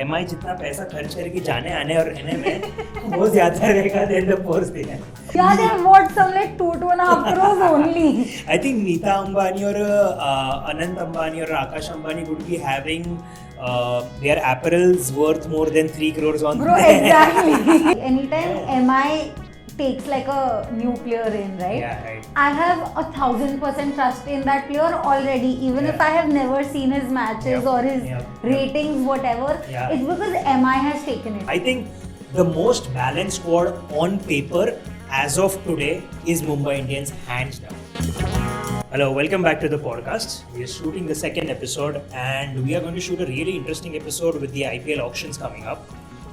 MI जितना पैसा खर्च करेगी जाने आने और रहने में वो ज्यादा रहेगा than the first thing. Yeah, they bought some like 2.5 crores only. I think Neeta Ambani or Anant Ambani or Akash Ambani would be having their apparels worth more than 3 crores on Bro, there. exactly. Anytime MI takes like a new player in, right? Yeah, right. I have 1,000% trust in that player already. Even if I have never seen his matches or his ratings, whatever, it's because MI has taken it. I think the most balanced squad on paper as of today is Mumbai Indians, hands down. Hello, welcome back to the podcast. We are shooting the second episode and we are going to shoot a really interesting episode with the IPL auctions coming up.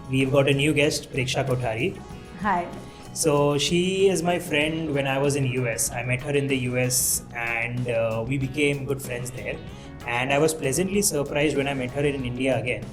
We've got a new guest, Preksha Kothari. Hi. So she is my friend when I was in US. I met her in the US and we became good friends there. And I was pleasantly surprised when I met her in India again,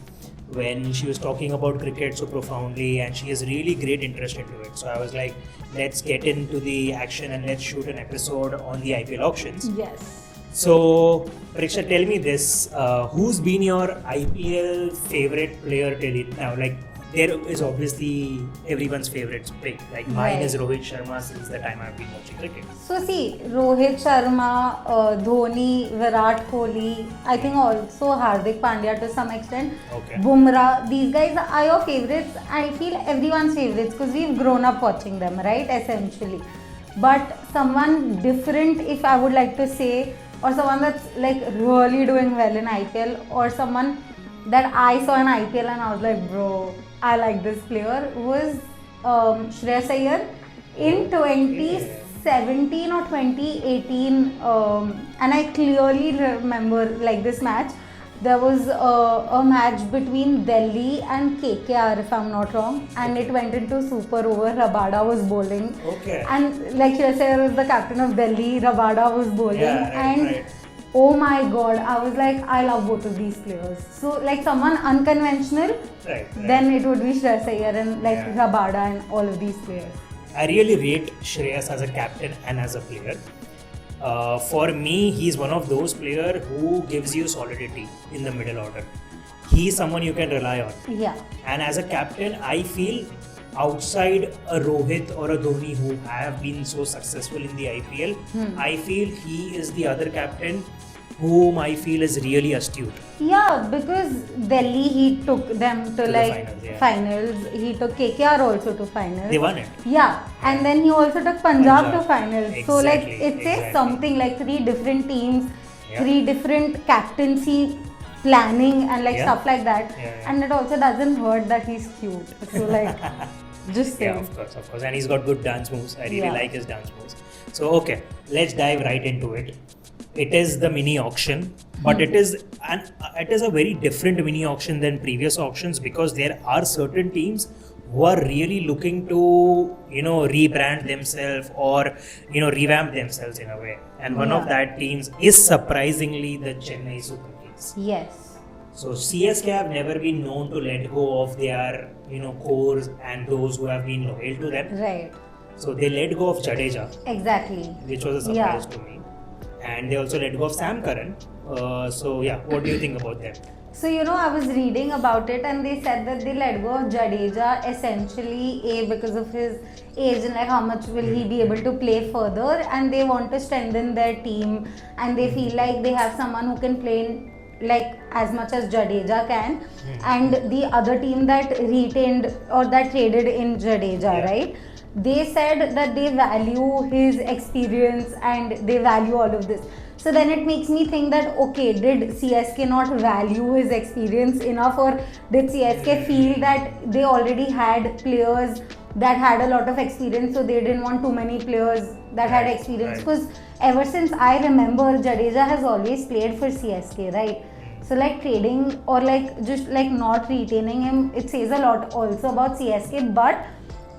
when she was talking about cricket so profoundly and she has really great interest into it. So I was like, let's get into the action and let's shoot an episode on the IPL auctions. Yes. So Preksha, tell me this, who's been your IPL favorite player till now? Like, there is obviously everyone's favorite pick. Like mine is Rohit Sharma since the time I've been watching cricket. So see, Rohit Sharma, Dhoni, Virat Kohli, I think also Hardik Pandya to some extent, Bumrah, these guys are your favorites. I feel everyone's favorites because we've grown up watching them, right, essentially. But someone different, if I would like to say, or someone that's like really doing well in IPL, or someone that I saw in IPL and I was like, bro, I like this player, was Shreyas Iyer in 2017 or 2018, and I clearly remember like this match. There was a match between Delhi and KKR, if I'm not wrong, and it went into super over. Rabada was bowling, and like Shreyas Iyer was the captain of Delhi, Rabada was bowling, oh my god, I was like, I love both of these players. So like someone unconventional, then it would be Shreyas Iyer and like Rabada and all of these players. I really rate Shreyas as a captain and as a player. For me, he's one of those players who gives you solidity in the middle order. He's someone you can rely on. Yeah. And as a captain, I feel outside a Rohit or a Dhoni who have been so successful in the IPL, I feel he is the other captain whom I feel is really astute. Yeah, because Delhi he took them to like finals. He took KKR also to finals. They won it. Yeah, and then he also took Punjab to finals. Exactly, so like it says something like 3 different teams, 3 different captaincy planning and like stuff like that. And it also doesn't hurt that he's cute. So like just saying. Yeah, of course. And he's got good dance moves. I really like his dance moves. So okay, let's dive right into it. It is the mini auction, but it is a very different mini auction than previous auctions because there are certain teams who are really looking to, rebrand themselves or, revamp themselves in a way. And one of that teams is surprisingly the Chennai Super Kings. Yes. So CSK have never been known to let go of their, cores and those who have been loyal to them. Right. So they let go of Jadeja. Exactly. Which was a surprise to me. And they also let go of Sam Curran. What do you think about them? So I was reading about it and they said that they let go of Jadeja essentially because of his age and like how much will he be able to play further, and they want to strengthen their team and they feel like they have someone who can play like as much as Jadeja can, and the other team that retained or that traded in Jadeja, right? They said that they value his experience and they value all of this. So then it makes me think that okay, did CSK not value his experience enough, or did CSK feel that they already had players that had a lot of experience, so they didn't want too many players that had experience? Because ever since I remember, Jadeja has always played for CSK, right? So like trading or like just like not retaining him, it says a lot also about CSK, but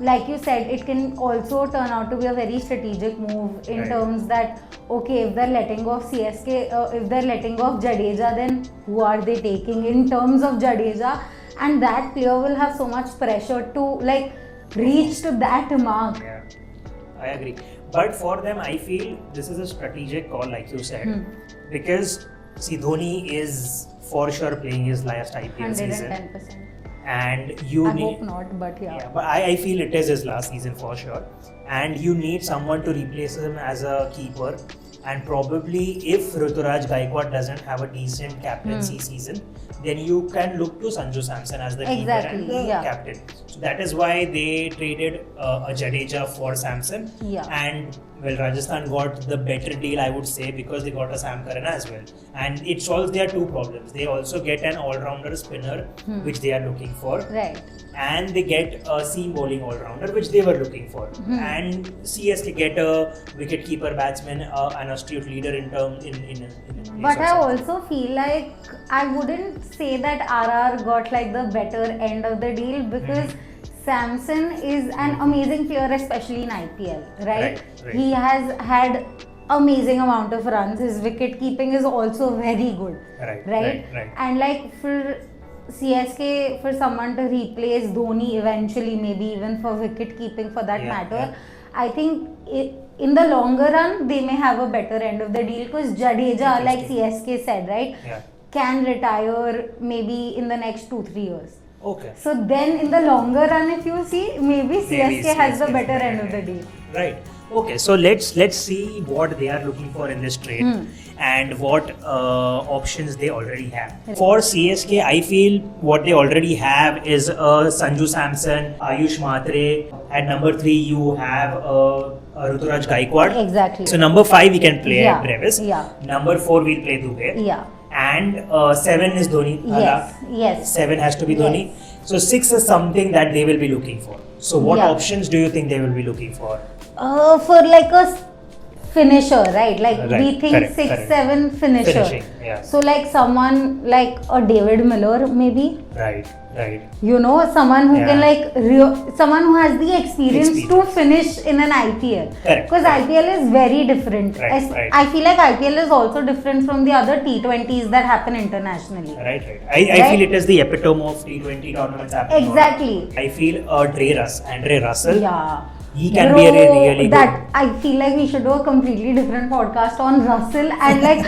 like you said, it can also turn out to be a very strategic move in terms that okay, if they're letting go of CSK, if they're letting go of Jadeja, then who are they taking in terms of Jadeja? And that player will have so much pressure to like reach to that mark. Yeah, I agree. But for them, I feel this is a strategic call, like you said, because see, Dhoni is for sure playing his last IPL season. 110%. And you I need, hope not, but yeah, but I feel it is his last season for sure. And you need someone to replace him as a keeper. And probably if Ruturaj Gaikwad doesn't have a decent captaincy season, then you can look to Sanju Samson as the keeper and the captain. So that is why they traded a Jadeja for Samson. Yeah. And well, Rajasthan got the better deal, I would say, because they got a Sam Curran as well. And it solves their two problems. They also get an all-rounder spinner, which they are looking for. Right. And they get a seam bowling all-rounder, which they were looking for. And CSK get a wicket-keeper batsman, an astute leader in But I also feel like I wouldn't say that RR got like the better end of the deal, because Samson is an amazing player, especially in IPL, right? He has had amazing amount of runs. His wicket keeping is also very good, right? And like for CSK, for someone to replace Dhoni eventually, maybe even for wicket keeping for that matter, I think in the longer run they may have a better end of the deal, because Jadeja, like CSK said, right, can retire maybe in the next 2-3 years. Okay. So then in the longer run, if you see, maybe CSK has the better end of the deal. Right. Okay, so let's see what they are looking for in this trade and what options they already have. For CSK, I feel what they already have is Sanju Samson, Ayush Matre. At number 3, you have Ruturaj Gaikwad. Exactly. So number 5, we can play Brevis. Yeah. Number 4, we'll play Dubey. Yeah. And 7 is Dhoni. Yes. 7 has to be Dhoni. So 6 is something that they will be looking for. So what options do you think they will be looking for? For like a finisher, right? Like we think 6-7 finisher. Finishing, So like someone like a David Miller, maybe. Right. You know, someone who can like someone who has the experience to finish in an IPL. Because IPL is very different. I feel like IPL is also different from the other T20s that happen internationally. Right. I feel it is the epitome of T20 tournaments happening. Exactly. I feel Andre Russell. Yeah. He can be a really good. I feel like we should do a completely different podcast on Russell and like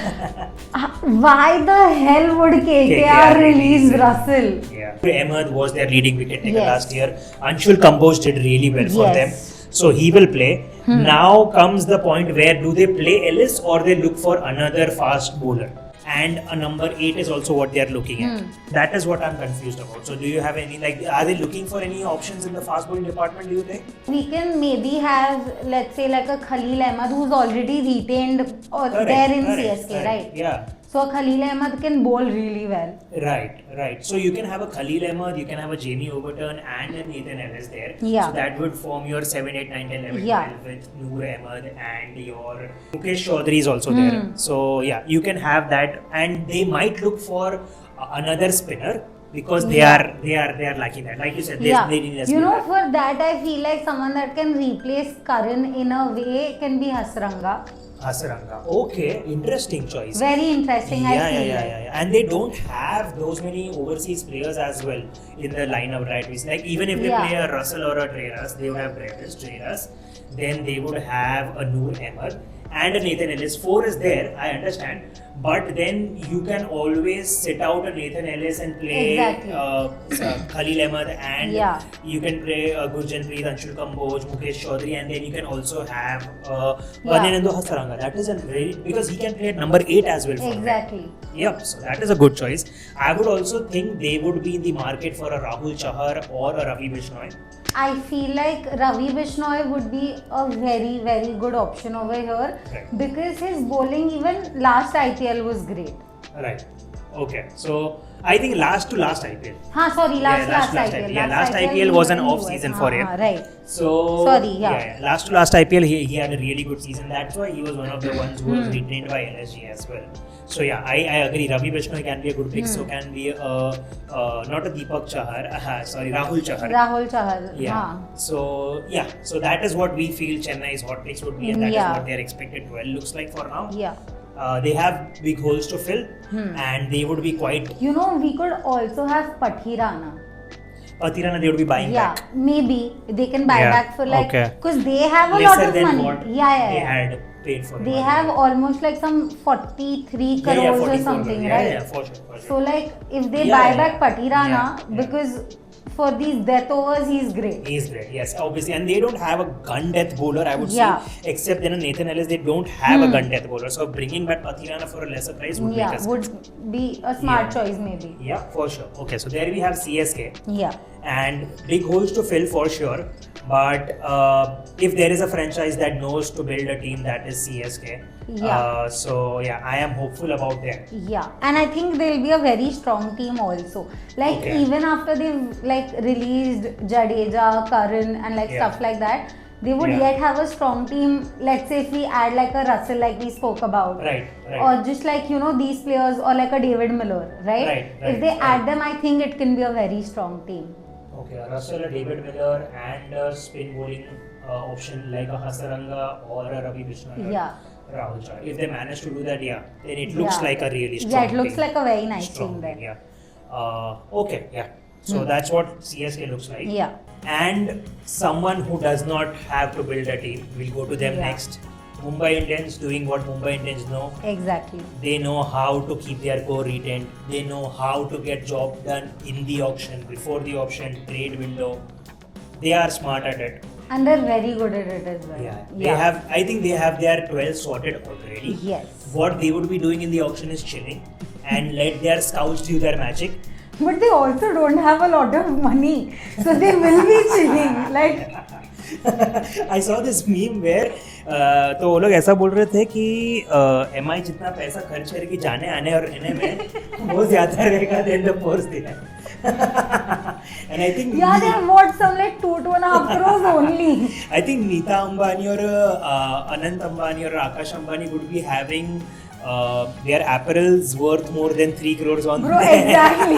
why the hell would KKR release Russell? Yeah. Ahmed was their leading wicket taker last year. Anshul Kamboj did really well for them. So he will play. Now comes the point where do they play Ellis or they look for another fast bowler? And a number 8 is also what they are looking at. That is what I'm confused about. So do you have any, like, are they looking for any options in the fast bowling department, do you think? We can maybe have, let's say, like a Khalil Ahmed who's already retained or there in CSK, right? Yeah. So Khalil Ahmed can bowl really well. Right. So you can have a Khalil Ahmed, you can have a Jamie Overton and a Nathan Ellis there. Yeah. So that would form your 7, 8, 9, 10, 11, 12 with Noor Ahmed and your Mukesh Chaudhary is also there. So yeah, you can have that, and they might look for another spinner because they are lacking that. Like you said, they need a spinner. You know, for that I feel like someone that can replace Karan in a way can be Hasranga. Okay, interesting choice. Very interesting, I feel. Yeah. And they don't have those many overseas players as well in the lineup, right? It's like even if they play a Russell or a Trey Russ, they would have Trey Russ, then they would have a Noor Ahmed and a Nathan Ellis. 4 is there, I understand. But then you can always sit out a Nathan Ellis and play Khalil Ahmed, and you can play Gurjanpreet, Anshul Kamboj, Mukesh Chaudhary, and then you can also have Banenendu Hasaranga. That is a very, because he can play at number 8 as well. Yep, so that is a good choice. I would also think they would be in the market for a Rahul Chahar or a Ravi Bishnoi. I feel like Ravi Bishnoi would be a very, very good option over here because his bowling even last IPL was great. Right. Okay. So I think last IPL. Last IPL. Yeah, last IPL was an off season for him. Right. So last IPL he had a really good season. That's why he was one of the ones who was retained by LSG as well. So yeah, I agree. Ravi Bishnoi can be a good pick. So can be not a Deepak Chahar. Rahul Chahar. Rahul Chahar. Yeah. So that is what we feel Chennai's hot picks would be, and that is what they are expected to looks like for now. Yeah. They have big holes to fill, and they would be quite. You know, we could also have Pathirana. They would be buying back. Yeah, maybe they can buy back for like, because they have a lesser lot of than money. What they had paid for him. They have almost like some 43 crores or 44 something, crores. right? Yeah, for sure. So like if they Yeah, buy yeah, back Patirana, yeah. because for these death overs he's great. He's great, yes, obviously, and they don't have a gun death bowler, I would Yeah. say, except Nathan Ellis. They don't have a gun death bowler, so bringing back Patirana for a lesser price would make us would be a smart Yeah. choice maybe. Yeah, for sure. Okay, so there we have CSK. Yeah. And big holes to fill for sure. But if there is a franchise that knows to build a team, that is CSK. Yeah. So yeah, I am hopeful about them. Yeah, and I think they'll be a very strong team also. Like Okay. even after they've like released Jadeja, Karan, and like Yeah. stuff like that, they would Yeah. yet have a strong team. Let's say if we add like a Russell, like we spoke about, Right. or just like these players, or like a David Miller, right? Right, If they right. add them, I think it can be a very strong team. Okay, Russell, David Miller, and a spin bowling option like a Hasaranga or a Ravi Bishnoi. Yeah. Rahul Char. If they manage to do that, yeah, then it looks Yeah. like a really strong Yeah, it looks team. like a very nice Strong team then. Yeah. Okay, yeah. So that's what CSK looks like. Yeah. And someone who does not have to build a team, we'll go to them Yeah. next. Mumbai Indians doing what Mumbai Indians know. Exactly. They know how to keep their core retained. They know how to get job done in the auction, before the auction, trade window. They are smart at it. And they're very good at it as well. They have. I think they have their 12 sorted already. Yes. What they would be doing in the auction is chilling and let their scouts do their magic. But they also don't have a lot of money, so they will be chilling. Like, I saw this meme where तो वो लोग ऐसा बोल रहे थे कि MI जितना पैसा खर्च करेगी जाने आने और रहने में वो ज्यादा रहेगा than the post दिया. And I think yeah, they have bought some like 2.5 crores only. I think Neeta Ambani or Anant Ambani or Akash Ambani would be having their apparels worth more than 3 crores on Bro, them. exactly.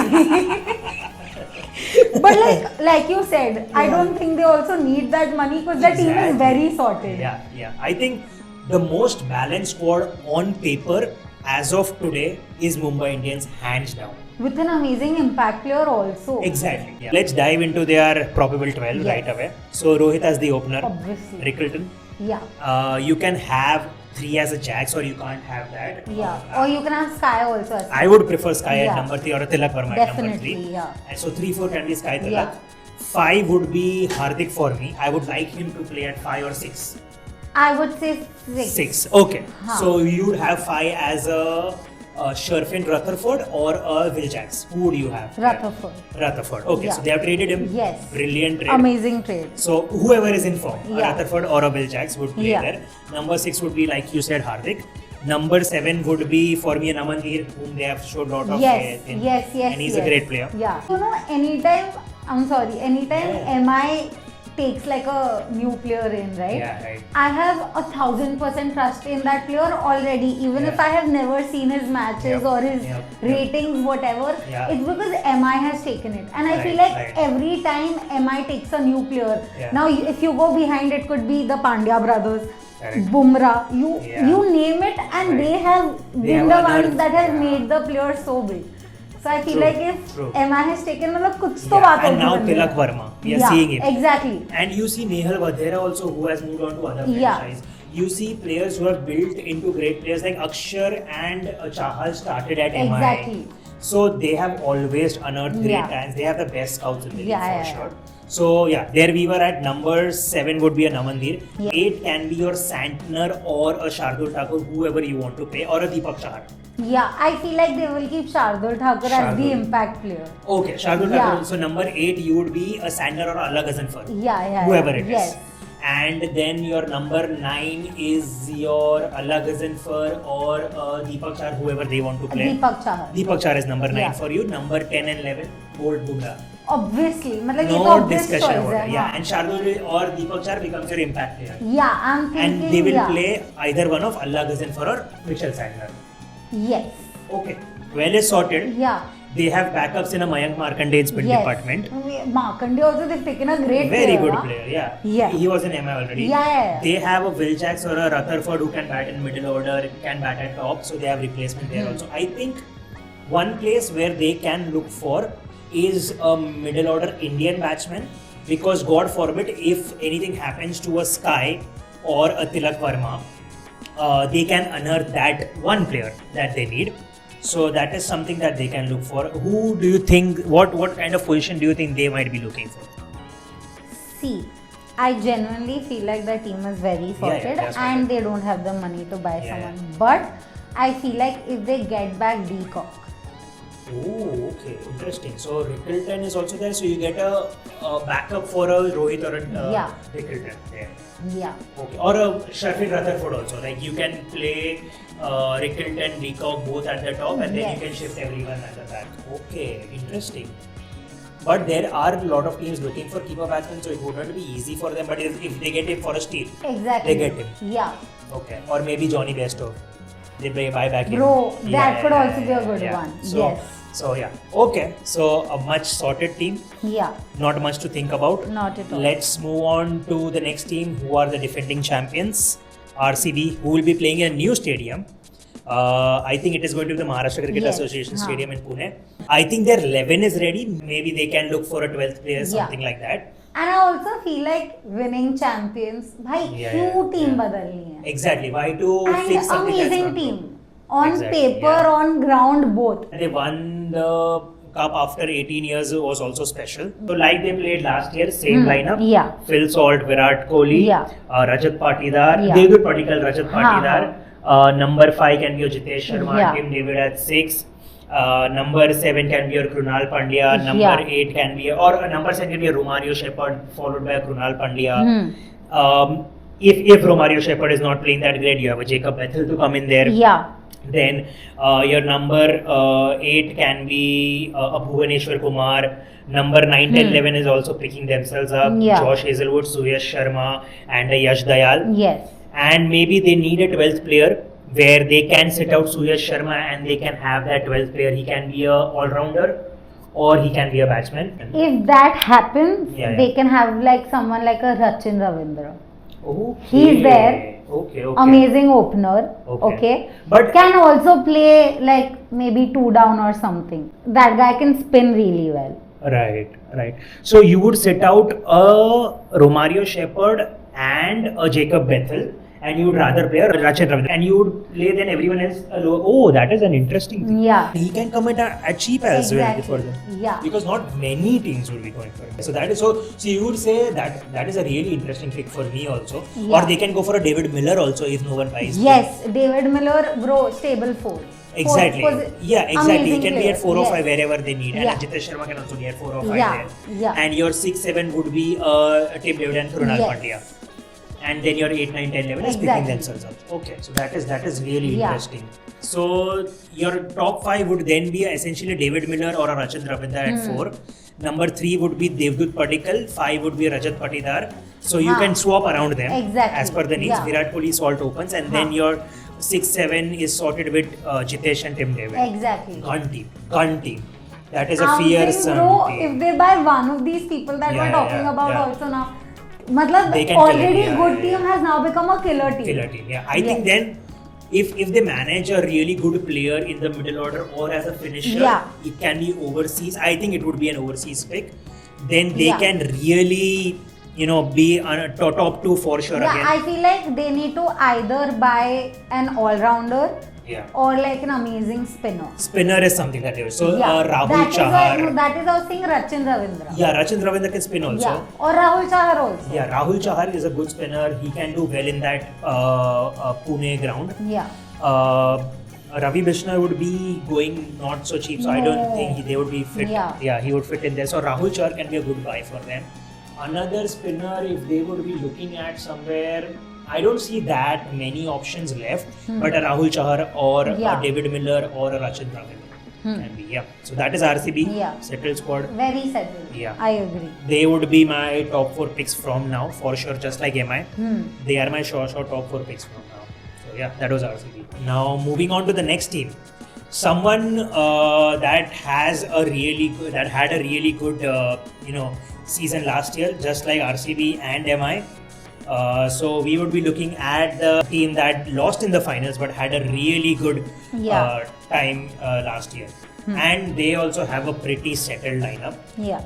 But like you said, I don't think they also need that money because the team is very sorted. Yeah. I think the most balanced squad on paper as of today is Mumbai Indians, hands down. With an amazing impact player also. Exactly. Yeah. Let's dive into their probable 12 Yes. right away. So Rohit as the opener, Obviously. Rickleton. Yeah. You can have 3 as a Jax or you can't have that. Yeah. Or you can have Sky also as I would prefer Sky Yeah. at number 3 or a Tilak Verma at number 3. Definitely, yeah. And so 3-4 can be Sky Tilak. Yeah. 5 would be Hardik for me. I would like him to play at 5 or 6. I would say 6. 6. Okay. Huh. So you would have 5 as a Sherfin Rutherford or a Will Jax. Who would you have? Rutherford. Rutherford. Okay. Yeah. So they have traded him. Yes. Brilliant trade. Amazing trade. So whoever is in form, a Yeah. Rutherford or a Will Jax would play Yeah. there. Number 6 would be, like you said, Hardik. Number 7 would be for me an Amandir, whom they have showed a lot of Yes, faith in. yes, And he's a great player. Yeah. Anytime MI takes like a new player in, right? Yeah, right. I have 1,000% trust in that player already, even if Yeah. I have never seen his matches Yep, or his yep. ratings, whatever. Yeah. It's because MI has taken it. And I feel Right, like right. every time MI takes a new player, Yeah. now if you go behind, it could be the Pandya brothers, Correct. Bumrah, Yeah. you name it, and Right. they have They been have the ones unearthed, that have yeah. made the player so big. So I feel True, like if true. MI has taken, मतलब कुछ तो Yeah, बात and होगी now बंदे Tilak में. Verma, we are Yeah, seeing it. Exactly. And you see Nehal Vadhera also, who has moved on to other Yeah. franchise. You see players who have built into great players like Akshar and Chahal started at MI. Exactly. So they have always unearthed great Yeah. talents. They have the best scouts in the league Yeah, for yeah, sure. So yeah, there we were at number 7 would be a Namandir. Yeah. 8 can be your Santner or a Shardul Thakur, whoever you want to pay, or a Deepak Chahar. Yeah, I feel like they will keep Shardul Thakur as the Shardul. impact player. Okay, Shardul Yeah. Thakur. So number 8 you would be a Santner or a Alagazan for. Yeah. Whoever it is. Yes. And then your number 9 is your Alagazan Fur or Deepak Chahar, whoever they want to play. Deepak Chahar. Deepak Chahar is number 9 Yeah. for you. Number 10 and 11, Bolt Bumrah. Obviously, मतलब ये तो No obvious discussion choice about है. it. Yeah, and Shardul or Deepak Chahar becomes your impact player. Yeah, I'm thinking. And they will yeah. play either one of Alagazan Fur or Mitchell Sandler. Yes. Okay, well is sorted. Yeah. They have backups in a Mayank Markande's spin Yes. department. Markande also they've taken a great Very player. good huh? player, yeah. Yeah. He was in MI already. Yeah. They have a Will Jax or a Rutherford who can bat in middle order, can bat at top, so they have replacement there also. I think one place where they can look for is a middle order Indian batsman, because God forbid if anything happens to a Sky or a Tilak Verma, they can unearth that one player that they need. So that is something that they can look for. Who do you think, what kind of position do you think they might be looking for? See, I genuinely feel like the team is very sorted that's and sorted. they don't have the money to buy Yeah, someone. But I feel like if they get back Decock, Oh, okay, interesting. So Rickleton is also there, so you get a backup for a Rohit or a Yeah. Rickleton there. yeah, Okay, or a Sheffield Rutherford also. Like you can play Rickleton, Leacock both at the top, and then Yes. you can shift everyone at the back. Okay, interesting. But there are a lot of teams looking for keeper batsmen, so it would not be easy for them. But if they get him for a steal, exactly. they get him. Yeah. Okay, or maybe Johnny Bairstow. They buy back him. Bro, that could also be a good one. Yes. So yeah, okay. So a much sorted team. Yeah, Not much to think about. not at all. Let's move on to the next team, who are the defending champions, RCB, who will be playing in a new stadium. I think it is going to be the Maharashtra Cricket Yes. Association Huh. Stadium in Pune. I think their 11 is ready. Maybe they can look for a 12th player, something like that. And I also feel like winning champions, bhai, Yeah, क्यों yeah, team yeah. बदलनी है? Exactly. Why to And fix something that's amazing not team. good? On Exactly, paper, yeah. on ground, both. They won the cup after 18 years was also special. So like they played last year, same lineup. Yeah. Phil Salt, Virat Kohli, Yeah. Rajat Patidar, Yeah. David Patikal, Rajat हाँ, Patidar. Number 5 can be your Jitesh Sharma, Yeah. Tim David at 6. Number 7 can be your Krunal Pandya. Number Yeah. 8 can be, or number 7 can be a Romario Shepherd, followed by Krunal Pandya. If Romario Shepherd is not playing that great, you have a Jacob Bethel to come in there. Yeah. Then your number 8 can be a Bhuvaneshwar Kumar. Number 9, 10, 11 is also picking themselves up. Yeah. Josh Hazelwood, Suyash Sharma, and Yash Dayal. Yes. And maybe they need a 12th player where they can sit out Suyash Sharma and they can have that 12th player. He can be a all-rounder or he can be a batsman. If that happens, Yeah, they yeah. can have like someone like a Rachin Ravindra. Okay. He's there. Okay. Amazing opener. Okay. Okay. But Can also play like maybe 2 down or something. That guy can spin really well. Right. So you would set out a Romario Shepherd and a Jacob Bethel, and you would rather play a Rachin Ravindra, and you would play then everyone else lower. Oh, that is an interesting thing. Yeah. He can come at cheap as well for them. Yeah. Because not many teams will be going for him. So that is so you would say that is a really interesting pick for me also. Yeah. Or they can go for a David Miller also if no one buys him. Yes, David Miller, bro, stable 4. Exactly. Yeah, exactly. He can be at 4 or 5 wherever they need. Yeah. And Jitesh Sharma can also be at 4 or 5 Yeah, there. yeah. And your 6, 7 would be Tim David and Krunal Yes. Pandya. And then your 8, 9, 10, 11 is picking Exactly. themselves up. Okay, so that is really Yeah. interesting. So your top 5 would then be essentially David Miller or a Rachin Ravindra at 4. Number 3 would be Devdutt Padikkal. 5 would be Rajat Patidar. So you can swap around them Exactly. as per the needs. Yeah. Virat Kohli Salt opens, and then your 6, 7 is sorted with Jitesh and Tim David. Exactly. Gun team. That is a I'm fierce saying, bro, team. if they buy one of these people that Yeah, we're talking yeah, about yeah. also now, matlab They can kill it, already yeah, good yeah, team yeah. has now become a killer team. Killer team. Yeah, I Yes. think then if they manage a really good player in the middle order or as a finisher, Yeah. it can be overseas. I think it would be an overseas pick. Then they Yeah. can really, be on a top 2 for sure Yeah, again. I feel like they need to either buy an all-rounder Yeah. or like an amazing spinner. Spinner is something that they do. So Rahul that is why, Chahar. no, that is I was saying Rachin Ravindra. Yeah, Rachin Ravindra can spin also. Yeah, or Rahul Chahar also. Yeah, Rahul Chahar is a good spinner. He can do well in that Pune ground. Yeah. Ravi Bishnoi would be going not so cheap, so I don't No. think they would be fit. Yeah. He would fit in there. So Rahul Chahar can be a good buy for them. Another spinner, if they would be looking at somewhere, I don't see that many options left. But a Rahul Chahar or Yeah. a David Miller or a Rachin Ravindra can be. Yeah. So that is RCB. Yeah. Settled squad. Very settled. Yeah. I agree. They would be my top 4 picks from now, for sure, just like MI. They are my sure top 4 picks from now. So yeah, that was RCB. Now moving on to the next team. Someone that had a really good, season last year, just like RCB and MI. So we would be looking at the team that lost in the finals but had a really good time last year. And they also have a pretty settled lineup. Yeah.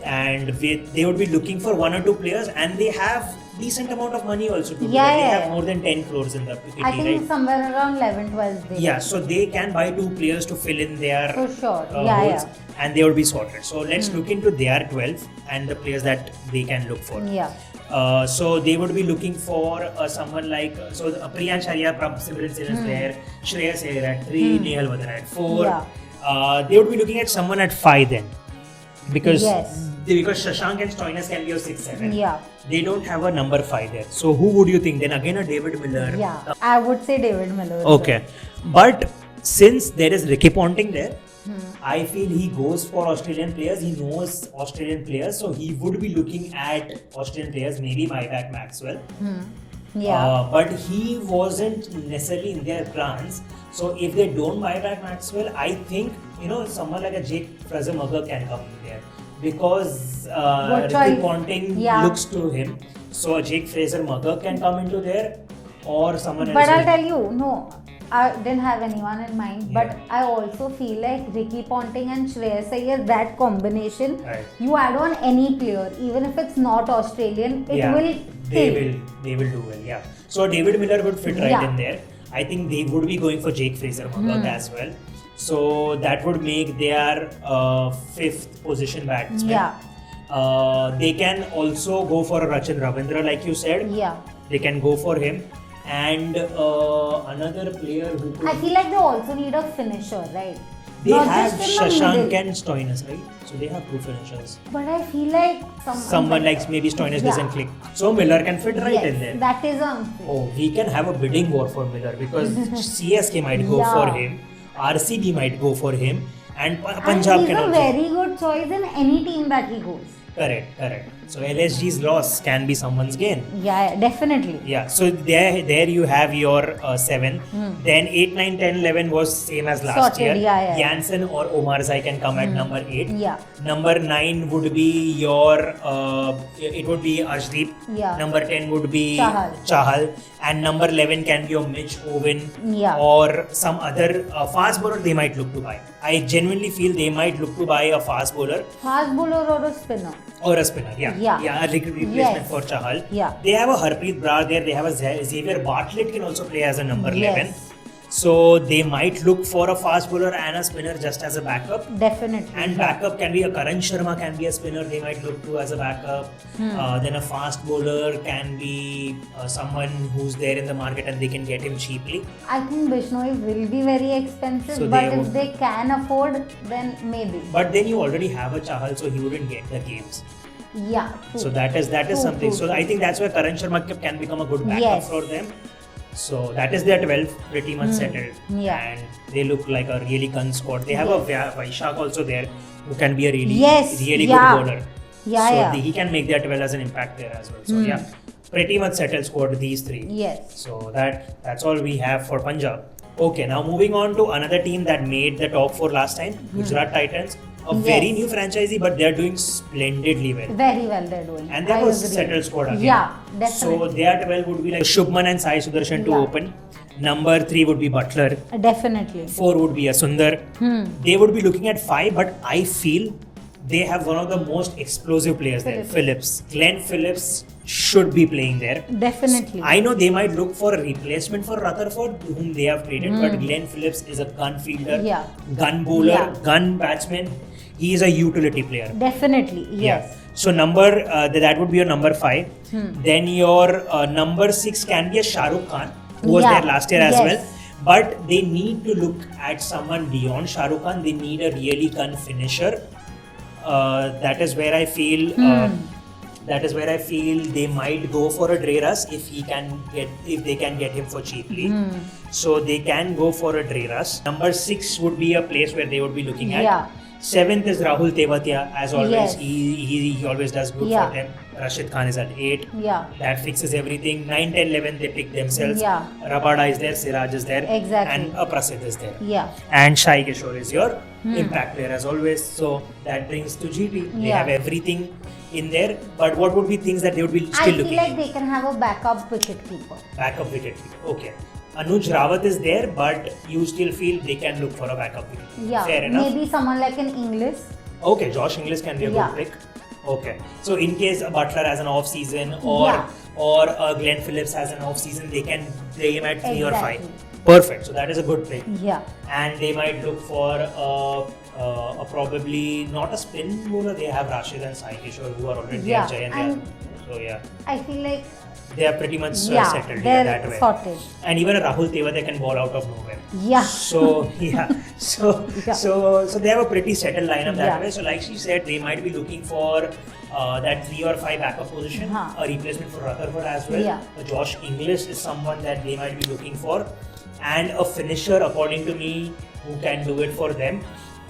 And they would be looking for 1 or 2 players, and they have decent amount of money also to do Yeah, that. They yeah, have yeah. more than 10 crores in the kitty, I think right? somewhere around 11, 12 they Yeah, so they can buy 2 players to fill in their For sure. holes, Yeah. and they would be sorted. So let's look into their 12 and the players that they can look for. Yeah. So they would be looking for someone like Priyansh Arya from Civil is there, Shreyas Iyer at 3, Nehal Vadan at 4. Yeah. They would be looking at someone at 5 then, because Yes. because Shashank and Stoinis can be a 6-7. Yeah. They don't have a number 5 there. So who would you think? Then again a David Miller. Yeah. I would say David Miller. Okay, but since there is Ricky Ponting there, I feel he goes for Australian players. He knows Australian players, so he would be looking at Australian players, maybe buy back Maxwell. Yeah. But he wasn't necessarily in their plans. So if they don't buy back Maxwell, I think someone like a Jake Fraser-Mugger can come in there, because Ricky Ponting looks to him. So a Jake Fraser-Mugger can come into there, or someone else. But I'll tell you, no, I didn't have anyone in mind. Yeah. But I also feel like Ricky Ponting and Shreyas Iyer, that combination, Right. you add on any player, even if it's not Australian, it will kill. They will do well, yeah. So David Miller would fit right Yeah. in there. I think they would be going for Jake Fraser-Mugger as well. So that would make their 5th position batsman. Yeah. They can also go for Rachin Ravindra, like you said. Yeah. They can go for him. And another player who could... I feel like they also need a finisher, right? They Not have just in the Shashank middle. and Stoinis, right? So they have 2 finishers. But I feel like Someone like maybe Stoinis Yeah. doesn't click. So Miller can fit right yes, in there. that is unfair. Oh, we can have a bidding war for Miller, because CSK might go Yeah. for him, RCB might go for him, and And Punjab he's can a also. very good choice in any team that he goes. Correct. So LSG's loss can be someone's gain. Yeah, definitely. Yeah, so there you have your 7. Then 8, 9, 10, 11 was same as last Sorted, year. yeah. Jansen or Omar Zai can come at number 8. Yeah. Number 9 would be your, it would be Arshdeep. Yeah. Number 10 would be Chahal. And number 11 can be your Mitch Owen. Yeah. Or some other fast bowler they might look to buy. I genuinely feel they might look to buy a fast bowler. Fast bowler or a spinner. Or a spinner, yeah. Yeah. A replacement Yes. for Chahal. Yeah. They have a Harpreet Brar there. They have a Xavier Bartlett can also play as a number 11. Yes. So they might look for a fast bowler and a spinner just as a backup. Definitely. And backup can be a Karan Sharma can be a spinner. They might look to as a backup. Then a fast bowler can be someone who's there in the market and they can get him cheaply. I think Bishnoi will be very expensive, So but they if would- they can afford, then maybe. But then you already have a Chahal, so he wouldn't get the games. Yeah. True. So that is True, something. true, So true. I think that's where Karan Sharma can become a good backup Yes. for them. So that is their 12 pretty much settled. Yeah. And they look like a really gun squad. They have a Vaishak also there who can be a really Yes, really yeah. good bowler. Yeah, so yeah. he can make their 12 as an impact there as well. So yeah, pretty much settled squad these 3. Yes. So that's all we have for Punjab. Okay, now moving on to another team that made the top 4 last time, Gujarat Titans. A very new franchisee, but they're doing splendidly well. Very well they're doing. And that I was agree. settled squad again. Yeah, So definitely. their 12 would be like Shubman and Sai Sudarshan to Yeah. open. Number 3 would be Butler. Definitely. 4 would be a Sundar. They would be looking at 5, but I feel they have one of the most explosive players there, Phillips. Glenn Phillips should be playing there. Definitely. I know they might look for a replacement for Rutherford, whom they have traded, but Glenn Phillips is a gun fielder, Yeah. gun bowler, Yeah. gun batsman. He is a utility player. Definitely. Yes. Yeah. So that would be your number 5. Then your number 6 can be a Shah Rukh Khan, who was Yeah. there last year as Yes. well. But they need to look at someone beyond Shah Rukh Khan. They need a really gun finisher. That is where I feel. That is where I feel they might go for a Dre Russ if they can get him for cheaply. So they can go for a Dre Russ. Number 6 would be a place where they would be looking at. Yeah. 7th is Rahul Tewatia, as always. Yes. He always does good Yeah. for them. Rashid Khan is at 8. Yeah. That fixes everything. 9, 10, 11 they pick themselves. Yeah. Rabada is there, Siraj is there. Exactly. And Prasidh is there. Yeah. And Shai Kishore is your impact player as always. So that brings to GT. They Yeah. have everything in there. But what would be things that they would be I still feel looking like at? they can have a backup wicket keeper. Backup wicket keeper. Okay. Anuj Rawat is there, but you still feel they can look for a backup wicket keeper. Yeah. Fair enough. Maybe someone like an English. Okay, Josh Inglis can be a Yeah. good pick. Okay. So in case a Butler has an off season or Glenn Phillips has an off season, they can play him at 3 or 5. Perfect. So that is a good pick. Yeah. And they might look for a probably not a spin bowler. They have Rashid and Sai Kishore who are already at Jayant. And so yeah, I feel like they are pretty much settled they're that way. sorted. And even a Rahul Teva, they can ball out of nowhere. Yeah. So yeah, so they have a pretty settled lineup that way. So like she said, they might be looking for that 3 or 5 backup position, a replacement for Rutherford as well. Yeah. Josh Inglis is someone that they might be looking for, and a finisher, according to me, who can do it for them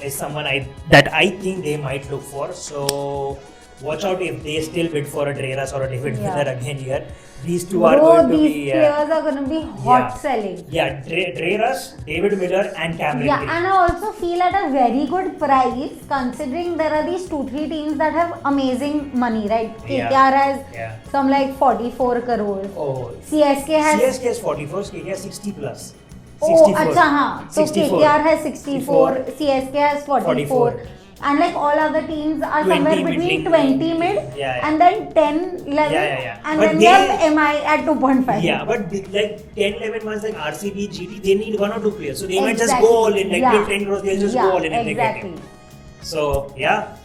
is someone that I think they might look for. So watch out if they still bid for a Dreras or a David Miller again here. These two are going to be... these players are going to be hot selling. Yeah, Dreras, David Miller and Cameron Green. And I also feel at a very good price, considering there are these 2-3 teams that have amazing money, right? KKR has some like 44 crores. Oh, CSK has 44, KKR has 60 plus. 64. Oh, acha, haan. So 64. KKR has 64, CSK has 44. And like all other teams are somewhere between 20 mid and then 10, 11 and but then we have MI at 2.5. Yeah, but like 10, 11 months like RCB, GT, they need 1 or 2 players. So they might just go all in, like till 10 crores, they'll just go all in if they get him. So yeah,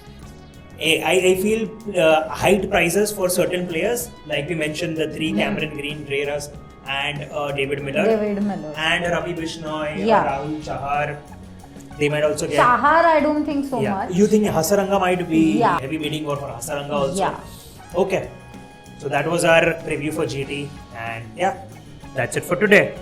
I feel height prices for certain players, like we mentioned the 3 Cameron Green, Dreras and David Miller. And Ravi Bishnoi, Rahul Chahar. They might also get... Chahar, I don't think so much. You think Hasaranga might be heavy bidding for Hasaranga also? Yeah. Okay. So that was our preview for GT. And yeah, that's it for today.